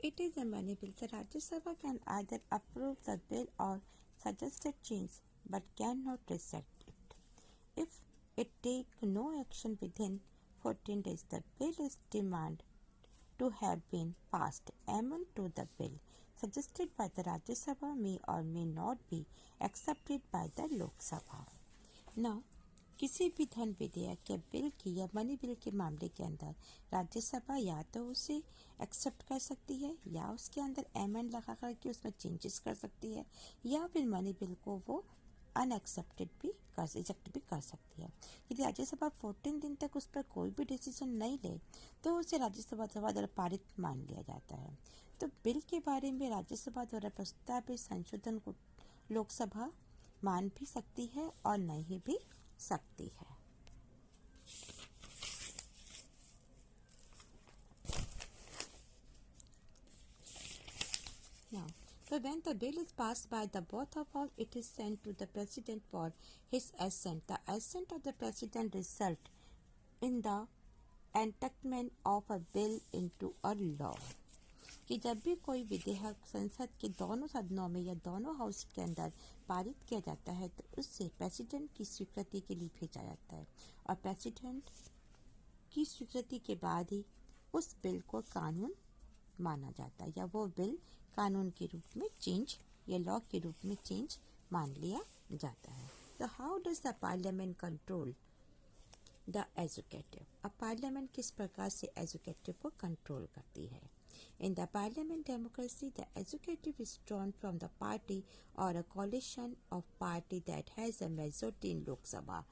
it is a money bill, the Rajya Sabha can either approve the bill or suggest a change, but cannot reject it. If it take no action within 14 days, the bill is demanded to have been passed. Amendment to the bill suggested by the Rajya Sabha may or may not be accepted by the Lok Sabha. Now, किसी भी धन विधेयक या bill की या money bill के मामले के अंदर राज्यसभा या तो उसे एक्सेप्ट कर सकती है या उसके अंदर एमेंड लगा करके उसमें चेंजेस कर सकती है या फिर मनी बिल को वो अनएक्सेप्टेड भी रिजेक्ट भी कर सकती है। यदि राज्यसभा 14 दिन तक उस पर कोई भी डिसीजन नहीं ले तो उसे राज्यसभा द्वारा पारित मान लिया जाता है। तो बिल के बारे में राज्यसभा द्वारा प्रस्तावित संशोधन को लोकसभा मान भी सकती है और नहीं भी सकती है। Now, so when the bill is passed by the both of us, it is sent to the president for his assent. The assent of the president result in the enactment of a bill into a law. कि जब भी कोई विधेयक संसद के दोनों सदनों में या दोनों हाउस के अंदर पारित किया जाता है तो उससे प्रेसिडेंट की स्वीकृति के लिए भेजा जाता है और प्रेसिडेंट की स्वीकृति के बाद ही उस बिल को कानून माना जाता है या वो बिल कानून के रूप में चेंज या लॉ के रूप में चेंज मान लिया जाता है। तो how does the parliament control the educative? अब पार्लियामेंट किस प्रकार से एजुकेटिव को कंट्रोल करती है? In the parliament democracy, the executive is drawn from the party or a coalition of party that has a majority in Lok Sabha.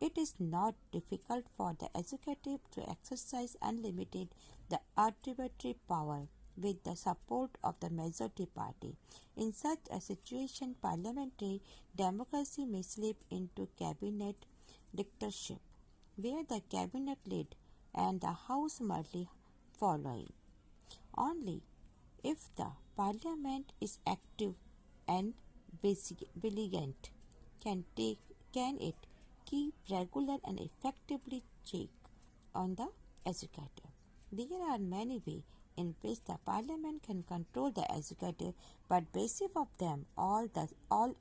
It is not difficult for the executive to exercise unlimited the arbitrary power with the support of the majority party. In such a situation, parliamentary democracy may slip into cabinet dictatorship, where the cabinet lead and the house merely following. Only if the parliament is active and vigilant can it keep regular and effectively check on the executive. There are many ways in which the parliament can control the executive, but basic of them all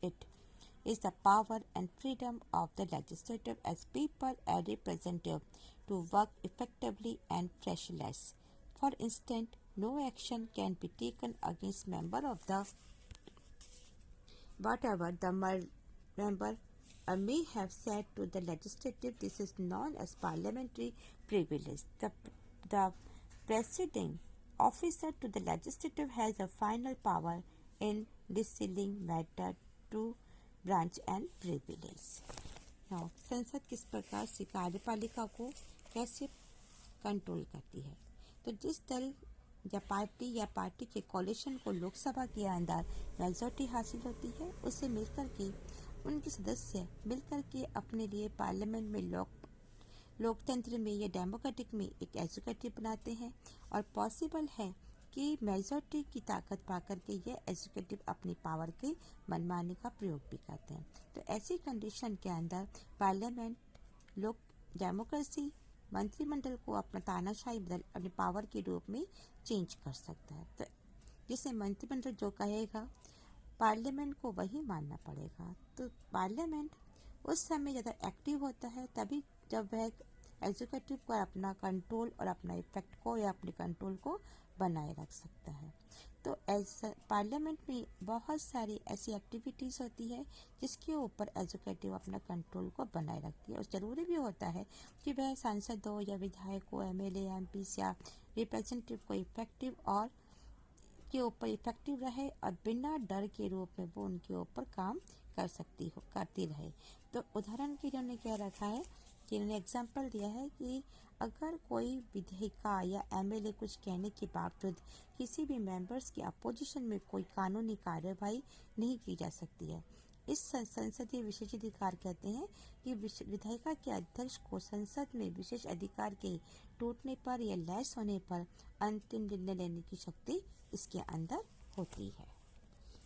it is the power and freedom of the legislature as people and representative to work effectively and pressureless. For instance, no action can be taken against member of the whatever the member may have said to the legislative. This is known as parliamentary privilege. The presiding officer to the legislative has a final power in deciding matter to branch and privilege. Now, संसद किस प्रकार से कार्यपालिका को कैसे control करती है? तो जिस दल या पार्टी के कोलिशन को लोकसभा के अंदर मेजॉरिटी हासिल होती है उससे मिलकर के उनके सदस्य मिलकर के अपने लिए पार्लियामेंट में लोकतंत्र में या डेमोक्रेटिक में एक एग्जीक्यूटिव बनाते हैं और पॉसिबल है कि मेजॉरिटी की ताकत पाकर के ये एग्जीक्यूटिव अपनी पावर के मनमानी का प्रयोग भी करते हैं। तो ऐसी कंडीशन के अंदर पार्लियामेंट डेमोक्रेसी मंत्रिमंडल को अपना तानाशाही बदल अपने पावर के रूप में चेंज कर सकता है। तो जिसे मंत्रिमंडल जो कहेगा पार्लियामेंट को वही मानना पड़ेगा। तो पार्लियामेंट उस समय ज़्यादा एक्टिव होता है तभी जब वह एग्जीक्यूटिव को अपना कंट्रोल और अपना इफेक्ट को या अपने कंट्रोल को बनाए रख सकता है। तो पार्लियामेंट में बहुत सारी ऐसी एक्टिविटीज़ होती है जिसके ऊपर एग्जीक्यूटिव अपना कंट्रोल को बनाए रखती है और ज़रूरी भी होता है कि वह सांसद हो या विधायक हो, एमएलए, एमपी या रिप्रेजेंटेटिव को इफेक्टिव और के ऊपर इफेक्टिव रहे और बिना डर के रूप में वो उनके ऊपर काम करती रहे। तो उदाहरण के लिए उन्होंने क्या रखा है कि उन्होंने एग्जाम्पल दिया है कि अगर कोई विधायिका या एमएलए कुछ कहने के बावजूद किसी भी मेंबर्स की अपोजिशन में कोई कानूनी कार्यवाही नहीं की जा सकती है। इस संसदीय विशेषाधिकार कहते हैं कि विधायिका के अध्यक्ष को संसद में विशेष अधिकार के टूटने पर या लैस होने पर अंतिम निर्णय लेने की शक्ति इसके अंदर होती है।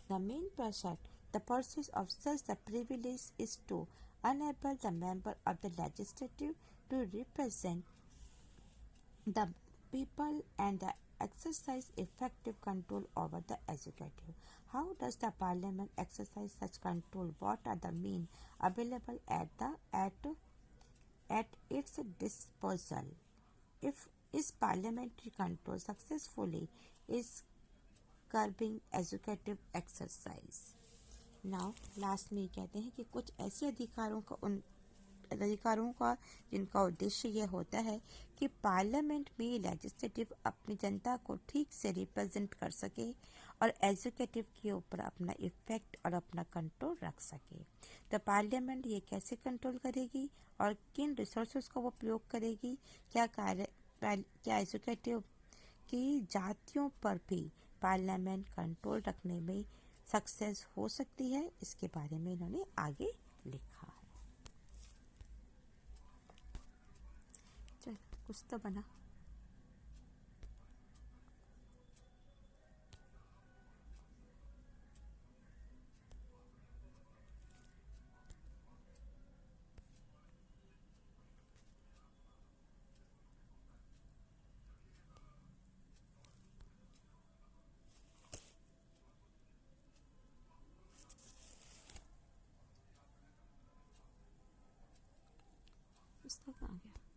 The main purpose of such the privilege is to enable the member of the legislative to represent the people and the exercise effective control over the executive. How does the parliament exercise such control? What are the means available at its disposal? If is parliamentary control successfully is curbing executive exercise? Now last में कहते हैं कि कुछ ऐसे अधिकारों का जिनका उद्देश्य यह होता है कि पार्लियामेंट में लेजिस्लेटिव अपनी जनता को ठीक से रिप्रेजेंट कर सके और एग्जीक्यूटिव के ऊपर अपना इफेक्ट और अपना कंट्रोल रख सके। तो पार्लियामेंट ये कैसे कंट्रोल करेगी और किन रिसोर्सेज का वो प्रयोग करेगी? क्या एग्जीक्यूटिव की जातियों पर भी पार्लियामेंट कंट्रोल रखने में सक्सेस हो सकती है? इसके बारे में इन्होंने आगे लिखा है। चल कुछ तो बना। पुस्तक आ गया।